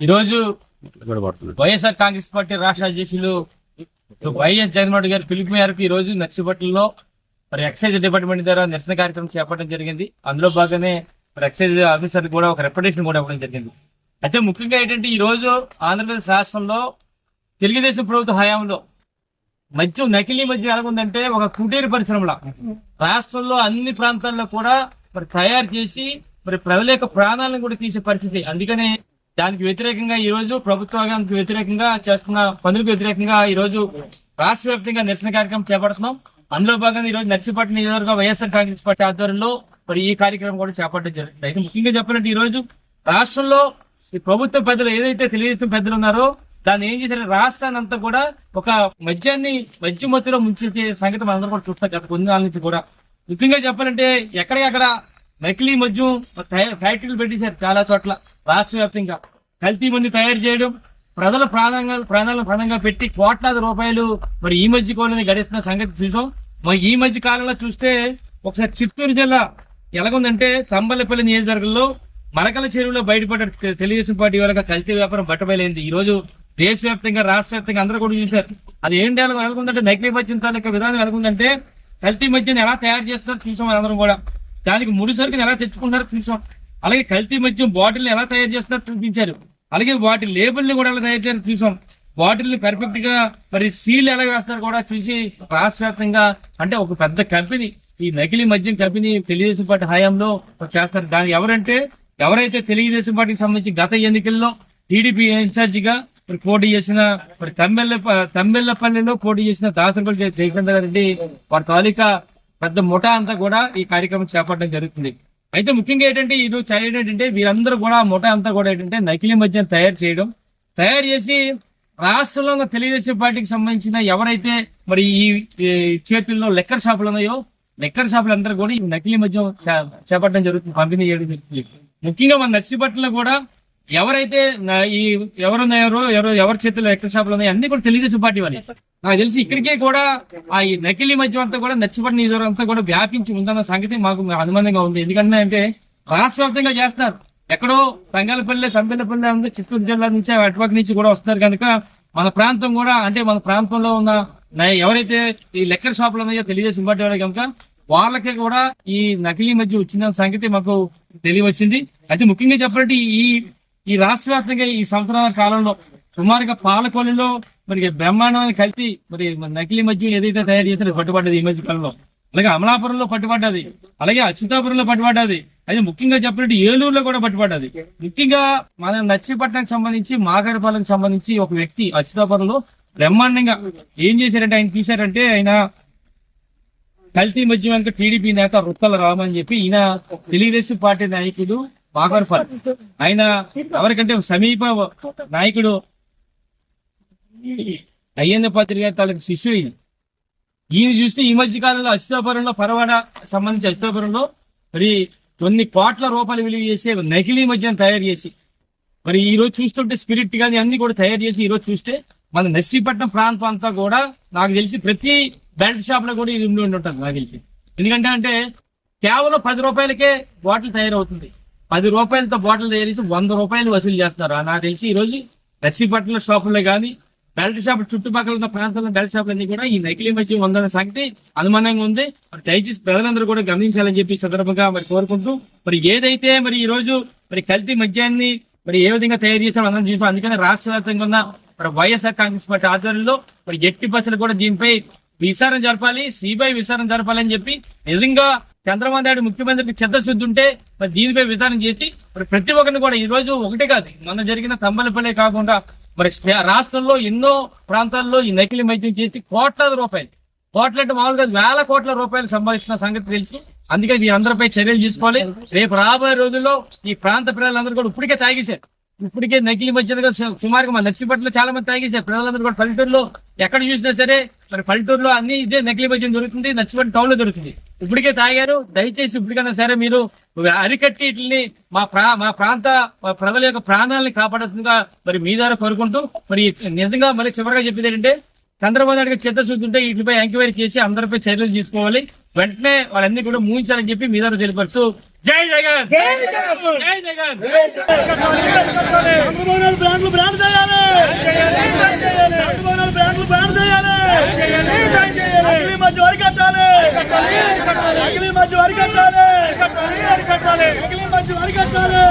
ఈరోజు వైఎస్ఆర్ కాంగ్రెస్ పార్టీ రాష్ట్ర అధ్యక్షులు వైఎస్ జగన్మోహన్ రెడ్డి గారి పిలుపు మేరకు ఈ రోజు నర్సీపట్నంలో మరి ఎక్సైజ్ డిపార్ట్మెంట్ ద్వారా నిరసన కార్యక్రమం చేపట్టడం జరిగింది. అందులో భాగంగానే మరి ఎక్సైజ్ ఆఫీసర్ కూడా ఒక రిప్రజెంటేషన్ కూడా ఇవ్వడం జరిగింది. అయితే ముఖ్యంగా ఏంటంటే ఈ రోజు ఆంధ్రప్రదేశ్ రాష్ట్రంలో తెలుగుదేశం ప్రభుత్వ హయాంలో మద్యం నకిలీ మద్యం ఎలాగుందంటే ఒక కుటీర పరిశ్రమల రాష్ట్రంలో అన్ని ప్రాంతాల్లో కూడా మరి తయారు చేసి మరి ప్రజల యొక్క ప్రాణాలను కూడా తీసే పరిస్థితి. అందుకనే దానికి వ్యతిరేకంగా ఈ రోజు ప్రభుత్వానికి వ్యతిరేకంగా చేస్తున్న పనులకు వ్యతిరేకంగా ఈ రోజు రాష్ట్ర వ్యాప్తంగా నిరసన కార్యక్రమం చేపడుతున్నాం. అందులో భాగంగా ఈ రోజు నర్సీపట్నం నియోజకవర్గ వైఎస్ఆర్ కాంగ్రెస్ పార్టీ ఆధ్వర్యంలో మరి ఈ కార్యక్రమం కూడా చేపట్టడం జరుగుతుంది. అయితే ముఖ్యంగా చెప్పాలంటే ఈ రోజు రాష్ట్రంలో ఈ ప్రభుత్వ పెద్దలు ఏదైతే తెలుగుదేశం పెద్దలు ఉన్నారో దాన్ని ఏం చేశారు, రాష్ట్రాన్ని అంతా కూడా ఒక మద్యం మత్తులో ముంచే సంగతి మనందరం కూడా చూస్తాం గత కొన్ని నాలుగు నుంచి కూడా. ముఖ్యంగా చెప్పాలంటే ఎక్కడికక్కడ నకిలీ మద్యం ఫ్యాక్టరీలు పెట్టేశారు చాలా చోట్ల రాష్ట్ర వ్యాప్తంగా. కల్తీ మంది తయారు చేయడం, ప్రజల ప్రాణాలను ప్రాణంగా పెట్టి కోట్లాది రూపాయలు మరి ఈ మధ్య కాలంలో గడిస్తున్న సంగతి చూసాం. మరి ఈ మధ్య కాలంలో చూస్తే ఒకసారి చిత్తూరు జిల్లా ఎలాగుందంటే తంబలపల్లి నియోజకవర్గంలో మరకల చెరువులో బయటపడ్డ తెలుగుదేశం పార్టీ వాళ్ళకి కల్తీ వ్యాపారం బట్టబయలైంది. ఈ రోజు దేశవ్యాప్తంగా రాష్ట్ర వ్యాప్తంగా అందరూ కూడా చూశారు. అది ఏంటి ఎలాగుందంటే నకిలీ మద్యం తాలూకా విధానం ఎలాగుందంటే కల్తీ మద్యాన్ని ఎలా తయారు చేస్తున్నారో చూసాం అందరం కూడా. దానికి ముడి సరుకుని ఎలా తెచ్చుకుంటారో చూసాం. అలాగే కల్తీ మద్యం బాటిల్ని ఎలా తయారు చేస్తున్నారో చూపించారు. అలాగే వాటి లేబుల్ని కూడా ఎలా తయారు చేయాలో చూసాం. బాటిల్ని పర్ఫెక్ట్ గా మరి సీల్ ఎలా వేస్తున్నారు కూడా చూసి రాష్ట్ర వ్యాప్తంగా అంటే ఒక పెద్ద కంపెనీ ఈ నకిలీ మద్యం కంపెనీ తెలుగుదేశం పార్టీ హయాంలో చేస్తారు. దాని ఎవరైతే తెలుగుదేశం పార్టీకి సంబంధించి గత ఎన్నికల్లో టీడీపీ ఇన్ఛార్జిగా మరి పోటీ చేసిన మరి తమ్మెల్లపల్లిలో పోటీ చేసిన దాసరపల్లి జయచంద్ర రెడ్డి వారి తాలూకా పెద్ద ముఠా అంతా కూడా ఈ కార్యక్రమం చేపట్టడం జరుగుతుంది. అయితే ముఖ్యంగా ఏంటంటే ఈరోజు ఏంటంటే వీరందరూ కూడా ముఠా అంతా కూడా ఏంటంటే నకిలీ మద్యం తయారు చేసి రాష్ట్రంలో ఉన్న తెలుగుదేశం పార్టీకి సంబంధించిన ఎవరైతే మరి ఈ చేతుల్లో లెక్కర్ షాపులు ఉన్నాయో లెక్కర్ షాపులు అందరూ కూడా ఈ నకిలీ మద్యం చేపట్టడం జరుగుతుంది, పంపిణీ చేయడం జరుగుతుంది. ముఖ్యంగా మన నర్సీపట్నంలో కూడా ఎవరైతే ఈ ఎవరి చేతుల్లో లెక్కర్ షాపులు ఉన్నాయో అన్ని కూడా తెలుగుదేశం పార్టీ వాళ్ళు. నాకు తెలిసి ఇక్కడికే కూడా ఆ ఈ నకిలీ మద్యం అంతా కూడా నర్సీపట్నం నియోజకవర్గం అంతా కూడా వ్యాపించి ఉందన్న సంగతి మాకు అనుమానంగా ఉంది. ఎందుకంటే అంటే రాష్ట్ర వ్యాప్తంగా చేస్తున్నారు. ఎక్కడో తంబెల్లపల్లి ఉంది, చిత్తూరు జిల్లా నుంచి అటుపక్క నుంచి కూడా వస్తున్నారు కనుక మన ప్రాంతం కూడా అంటే మన ప్రాంతంలో ఉన్న ఎవరైతే ఈ లెక్కర్ షాపులు ఉన్నాయో తెలుగుదేశం పార్టీ వాళ్ళు కనుక వాళ్ళకి కూడా ఈ నకిలీ మద్యం వచ్చిన సంగతి మాకు తెలియవచ్చింది. అయితే ముఖ్యంగా చెప్పాలంటే ఈ రాష్ట్ర వ్యాప్తంగా ఈ సంవత్సరాల కాలంలో సుమారుగా పాలకొల్లులో మరి బ్రహ్మాండమైన కలిపి మరి నకిలీ మద్యం ఏదైతే తయారు చేస్తారో పట్టుబడ్డది ఈ మధ్య కాలంలో. అలాగే అమలాపురంలో పట్టుబడ్డది, అలాగే అచ్యుతాపురంలో పట్టుబడ్డది. అయితే ముఖ్యంగా చెప్పినట్టు ఏలూరులో కూడా పట్టుబడ్డది. ముఖ్యంగా మన నర్సీపట్నానికి సంబంధించి మాగారిపాలెంకి సంబంధించి ఒక వ్యక్తి అచ్యుతాపురంలో బ్రహ్మాండంగా ఏం చేశారంటే ఆయన తీశారంటే ఆయన కల్తీ మద్యం వెనక టీడీపీ నేత రుక్కల రామ్ అని చెప్పి ఈయన తెలుగుదేశం పార్టీ నాయకుడు మాగారిపాలెం. ఆయన ఎవరికంటే సమీప నాయకుడు అయ్యన్న పాత్రి గారి తాలూకు శిష్యుడు ఈయన చూస్తే ఈ మధ్య కాలంలో అచ్యుతాపురంలో పరవాడ సంబంధించి అచ్యుతాపురంలో మరి కొన్ని కోట్ల రూపాయలు విలువ చేసే నకిలీ మద్యం తయారు చేసి మరి ఈ రోజు చూస్తుంటే స్పిరిట్ కానీ అన్ని కూడా తయారు చేసి ఈ రోజు చూస్తే మన నర్సీపట్నం ప్రాంతం అంతా కూడా నాకు తెలిసి ప్రతి బెల్ట్ షాప్ లో కూడా ఇది ఉండి ఉంటుంది నాకు తెలిసి. ఎందుకంటే అంటే కేవలం 10 రూపాయలకే బాటిల్ తయారవుతుంది. 10 రూపాయలతో బాటిల్ తయారు చేసి 100 రూపాయలు వసూలు చేస్తున్నారు. నాకు తెలిసి ఈ రోజు నర్సీపట్నం షాపుల్లో కానీ బెల్ట్ షాప్ చుట్టుపక్కల ఉన్న ప్రాంతాల్లో బెల్ట్ షాపులన్నీ కూడా ఈ నకిలీ మద్యం ఉందన్న సంగతి అనుమానంగా ఉంది. మరి దయచేసి ప్రజలందరూ కూడా గమనించాలని చెప్పి సందర్భంగా మరి కోరుకుంటూ మరి ఏదైతే మరి ఈ రోజు మరి కల్తీ మద్యాన్ని మరి ఏ విధంగా తయారు చేస్తారో అందరం చూసాం. అందుకని రాష్ట్ర వ్యాప్తంగా ఉన్న మరి వైఎస్ఆర్ కాంగ్రెస్ పార్టీ ఆధ్వర్యంలో మరి ఎట్టి బస్సులు కూడా దీనిపై విచారణ జరపాలి, సిబిఐ విచారణ జరపాలని చెప్పి నిజంగా చంద్రబాబు నాయుడు ముఖ్యమంత్రికి చిత్తశుద్ధి ఉంటే మరి దీనిపై విచారణ చేసి మరి ప్రతి ఒక్కరిని కూడా ఈ రోజు ఒకటే కాదు మొన్న జరిగిన తంబలపల్లి కాకుండా మరి రాష్ట్రంలో ఎన్నో ప్రాంతాల్లో ఈ నకిలీ మద్యం చేసి కోట్లాది రూపాయలు కోట్లంటే మామూలుగా వేల కోట్ల రూపాయలు సంపాదిస్తున్న సంగతి తెలుసు. అందుకని వీరందరిపై చర్యలు తీసుకోవాలి. రేపు రాబోయే రోజుల్లో ఈ ప్రాంత ప్రజలందరూ కూడా ఇప్పటికే నకిలీ మద్యంగా సుమారుగా మన నర్సీపట్నంలో చాలా మంది తాగేశారు. ప్రజలందరూ కూడా పల్లెటూరులో ఎక్కడ చూసినా సరే మరి పల్లెటూరులో అన్ని ఇదే నకిలీ మద్యం దొరుకుతుంది, నర్సీపట్నం టౌన్ లో దొరుకుతుంది. ఇప్పటికే తాగారు. దయచేసి ఇప్పటికైనా సరే మీరు అరికట్టి వీటిని మా ప్రాంత ప్రజల యొక్క ప్రాణాలను కాపాడుతుందిగా మరి మీ ద్వారా కోరుకుంటూ మరి నిజంగా మరి చివరిగా చెప్పేది ఏంటంటే చంద్రబాబు నాయుడు చిత్తశుద్ధి ఉంటే వీటిపై ఎంక్వైరీ చేసి అందరిపై చర్యలు తీసుకోవాలి. వెంటనే వాళ్ళన్ని కూడా ముగించాలని చెప్పి మీ ద్వారా తెలియపరుస్తూ జై జగన్, జై జగన్, జై జగన్. బ్రాండ్లు బ్రాండ్ చేయాలి, చంద్రబాబు నాయుడు బ్రాండ్లు బ్రాండ్ చేయాలి, నకిలీ మద్యం అరికట్టాలి, నకిలీ మద్యం అరికట్టాలి, నకిలీ మద్యం అరికట్టాలి.